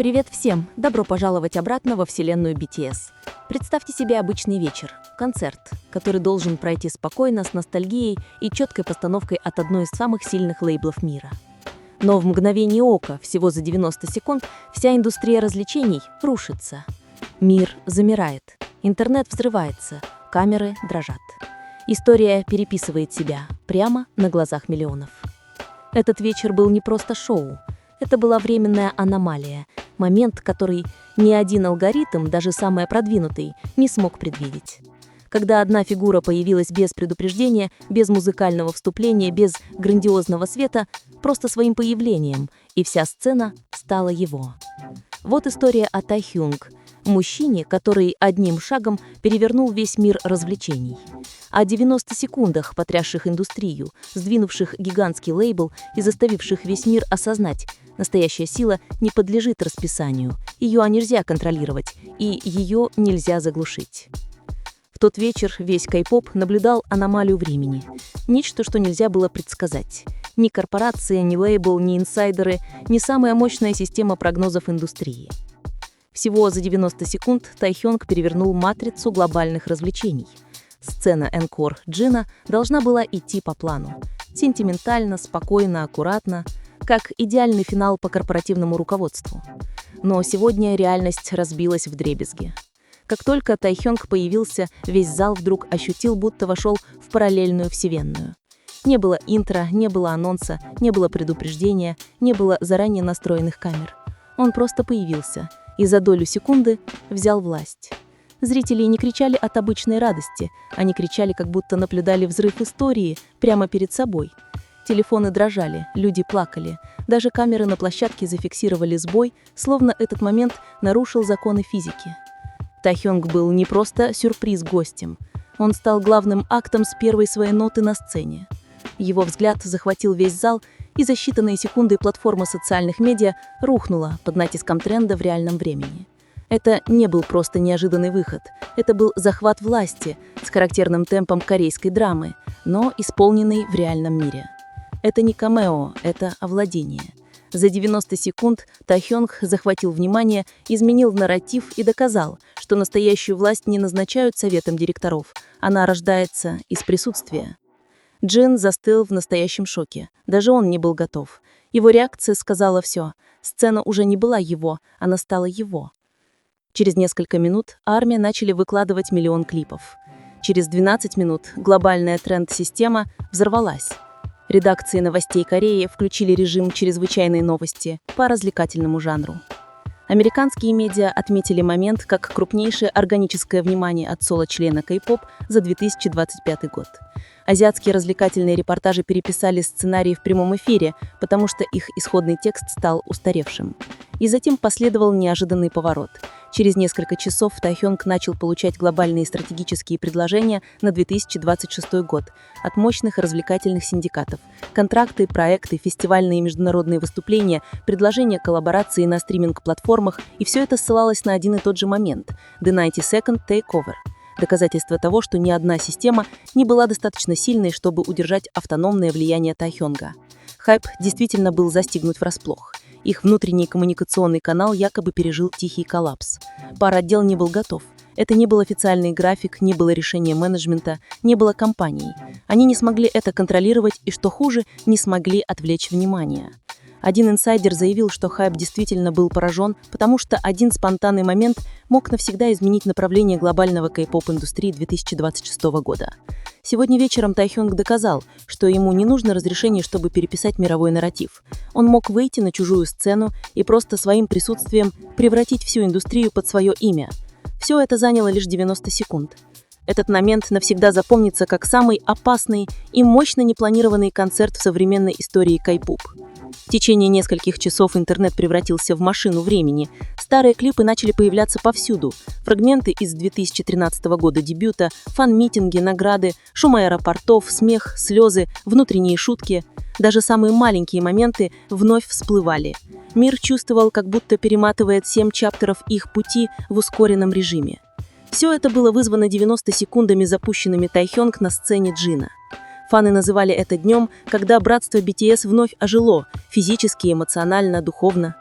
Привет всем! Добро пожаловать обратно во вселенную BTS. Представьте себе обычный вечер, концерт, который должен пройти спокойно, с ностальгией и четкой постановкой от одной из самых сильных лейблов мира. Но в мгновение ока, всего за 90 секунд, вся индустрия развлечений рушится. Мир замирает, интернет взрывается, камеры дрожат. История переписывает себя прямо на глазах миллионов. Этот вечер был не просто шоу, это была временная аномалия, момент, который ни один алгоритм, даже самый продвинутый, не смог предвидеть. Когда одна фигура появилась без предупреждения, без музыкального вступления, без грандиозного света, просто своим появлением, и вся сцена стала его. Вот история о Тайхёнг, мужчине, который одним шагом перевернул весь мир развлечений. О 90 секундах, потрясших индустрию, сдвинувших гигантский лейбл и заставивших весь мир осознать: настоящая сила не подлежит расписанию, ее нельзя контролировать, и ее нельзя заглушить. В тот вечер весь кей-поп наблюдал аномалию времени. Нечто, что нельзя было предсказать. Ни корпорация, ни лейбл, ни инсайдеры, ни самая мощная система прогнозов индустрии. Всего за 90 секунд Тайхёнг перевернул матрицу глобальных развлечений. Сцена «Энкор» Джина должна была идти по плану. Сентиментально, спокойно, аккуратно, как идеальный финал по корпоративному руководству. Но сегодня реальность разбилась вдребезги. Как только Тайхёнг появился, весь зал вдруг ощутил, будто вошел в параллельную вселенную. Не было интро, не было анонса, не было предупреждения, не было заранее настроенных камер. Он просто появился и за долю секунды взял власть. Зрители не кричали от обычной радости, они кричали, как будто наблюдали взрыв истории прямо перед собой. Телефоны дрожали, люди плакали, даже камеры на площадке зафиксировали сбой, словно этот момент нарушил законы физики. Тайхёнг был не просто сюрприз-гостем, он стал главным актом с первой своей ноты на сцене. Его взгляд захватил весь зал, и за считанные секунды платформа социальных медиа рухнула под натиском тренда в реальном времени. Это не был просто неожиданный выход, это был захват власти с характерным темпом корейской драмы, но исполненный в реальном мире. Это не камео, это овладение. За 90 секунд Тайхёнг захватил внимание, изменил нарратив и доказал, что настоящую власть не назначают советом директоров, она рождается из присутствия. Джин застыл в настоящем шоке, даже он не был готов. Его реакция сказала все, сцена уже не была его, она стала его. Через несколько минут армия начали выкладывать миллион клипов. Через 12 минут глобальная тренд-система взорвалась. Редакции новостей Кореи включили режим «Чрезвычайные новости» по развлекательному жанру. Американские медиа отметили момент как крупнейшее органическое внимание от соло-члена кей-поп за 2025 год. Азиатские развлекательные репортажи переписали сценарии в прямом эфире, потому что их исходный текст стал устаревшим. И затем последовал неожиданный поворот. Через несколько часов Тайхёнг начал получать глобальные стратегические предложения на 2026 год от мощных развлекательных синдикатов. Контракты, проекты, фестивальные и международные выступления, предложения коллаборации на стриминг-платформах, и все это ссылалось на один и тот же момент – The 90-Second Takeover. Доказательство того, что ни одна система не была достаточно сильной, чтобы удержать автономное влияние Тайхёнга. Хайп действительно был застигнут врасплох. Их внутренний коммуникационный канал якобы пережил тихий коллапс. Пар-отдел не был готов. Это не был официальный график, не было решения менеджмента, не было компаний. Они не смогли это контролировать и, что хуже, не смогли отвлечь внимание. Один инсайдер заявил, что хайп действительно был поражен, потому что один спонтанный момент мог навсегда изменить направление глобального кей-поп-индустрии 2026 года. Сегодня вечером Тайхёнг доказал, что ему не нужно разрешение, чтобы переписать мировой нарратив. Он мог выйти на чужую сцену и просто своим присутствием превратить всю индустрию под свое имя. Все это заняло лишь 90 секунд. Этот момент навсегда запомнится как самый опасный и мощно непланированный концерт в современной истории кей-поп. В течение нескольких часов интернет превратился в машину времени. Старые клипы начали появляться повсюду. Фрагменты из 2013 года дебюта, фан-митинги, награды, шум аэропортов, смех, слезы, внутренние шутки. Даже самые маленькие моменты вновь всплывали. Мир чувствовал, как будто перематывает 7 чаптеров их пути в ускоренном режиме. Все это было вызвано 90 секундами, запущенными Тайхёнг на сцене Джина. Фаны называли это днем, когда братство BTS вновь ожило, физически, эмоционально, духовно.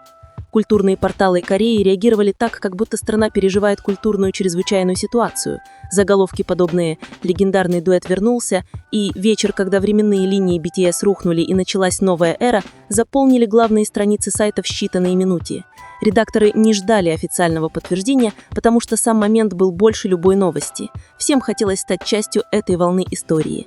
Культурные порталы Кореи реагировали так, как будто страна переживает культурную чрезвычайную ситуацию. Заголовки подобные «Легендарный дуэт вернулся» и «Вечер, когда временные линии BTS рухнули и началась новая эра» заполнили главные страницы сайта в считанные минуты. Редакторы не ждали официального подтверждения, потому что сам момент был больше любой новости. Всем хотелось стать частью этой волны истории.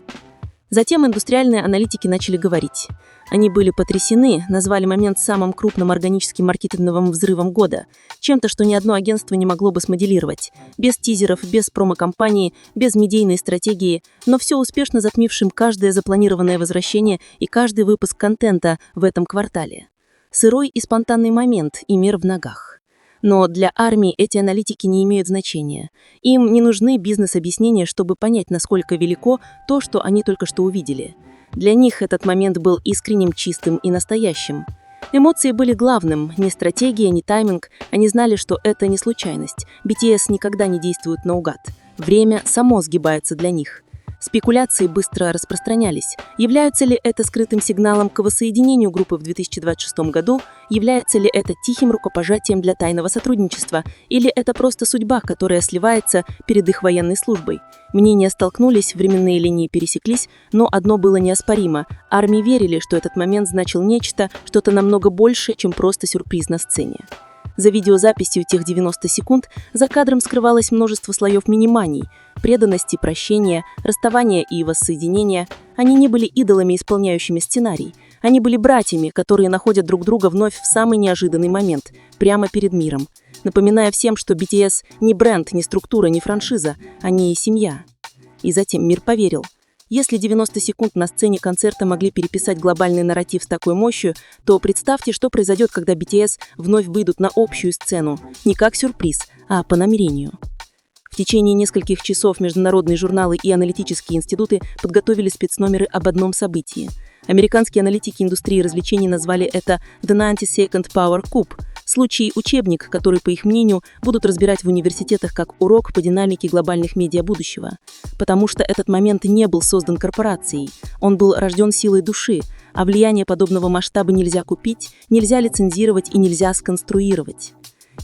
Затем индустриальные аналитики начали говорить. Они были потрясены, назвали момент самым крупным органическим маркетинговым взрывом года, чем-то, что ни одно агентство не могло бы смоделировать, без тизеров, без промо-кампании, без медийной стратегии, но все успешно затмившим каждое запланированное возвращение и каждый выпуск контента в этом квартале. Сырой и спонтанный момент и мир в ногах. Но для армии эти аналитики не имеют значения. Им не нужны бизнес-объяснения, чтобы понять, насколько велико то, что они только что увидели. Для них этот момент был искренним, чистым и настоящим. Эмоции были главным, не стратегия, не тайминг. Они знали, что это не случайность. BTS никогда не действует наугад. Время само сгибается для них. Спекуляции быстро распространялись. Является ли это скрытым сигналом к воссоединению группы в 2026 году? Является ли это тихим рукопожатием для тайного сотрудничества? Или это просто судьба, которая сливается перед их военной службой? Мнения столкнулись, временные линии пересеклись, но одно было неоспоримо. Армии верили, что этот момент значил нечто, что-то намного больше, чем просто сюрприз на сцене. За видеозаписью тех 90 секунд за кадром скрывалось множество слоев миниманий, преданности, прощения, расставания и воссоединения. Они не были идолами, исполняющими сценарий. Они были братьями, которые находят друг друга вновь в самый неожиданный момент, прямо перед миром, напоминая всем, что BTS не бренд, не структура, не франшиза, они и семья. И затем мир поверил. Если 90 секунд на сцене концерта могли переписать глобальный нарратив с такой мощью, то представьте, что произойдет, когда BTS вновь выйдут на общую сцену, не как сюрприз, а по намерению. В течение нескольких часов международные журналы и аналитические институты подготовили спецномеры об одном событии. Американские аналитики индустрии развлечений назвали это «The 90-Second Power Coup» – случай-учебник, который, по их мнению, будут разбирать в университетах как урок по динамике глобальных медиа будущего. Потому что этот момент не был создан корпорацией, он был рожден силой души, а влияние подобного масштаба нельзя купить, нельзя лицензировать и нельзя сконструировать.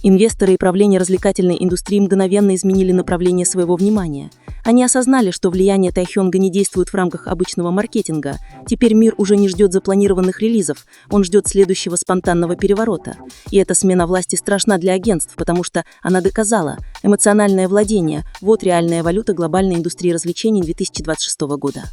Инвесторы и правление развлекательной индустрии мгновенно изменили направление своего внимания. Они осознали, что влияние Тайхёнга не действует в рамках обычного маркетинга. Теперь мир уже не ждет запланированных релизов, он ждет следующего спонтанного переворота. И эта смена власти страшна для агентств, потому что она доказала, эмоциональное владение – вот реальная валюта глобальной индустрии развлечений 2026 года.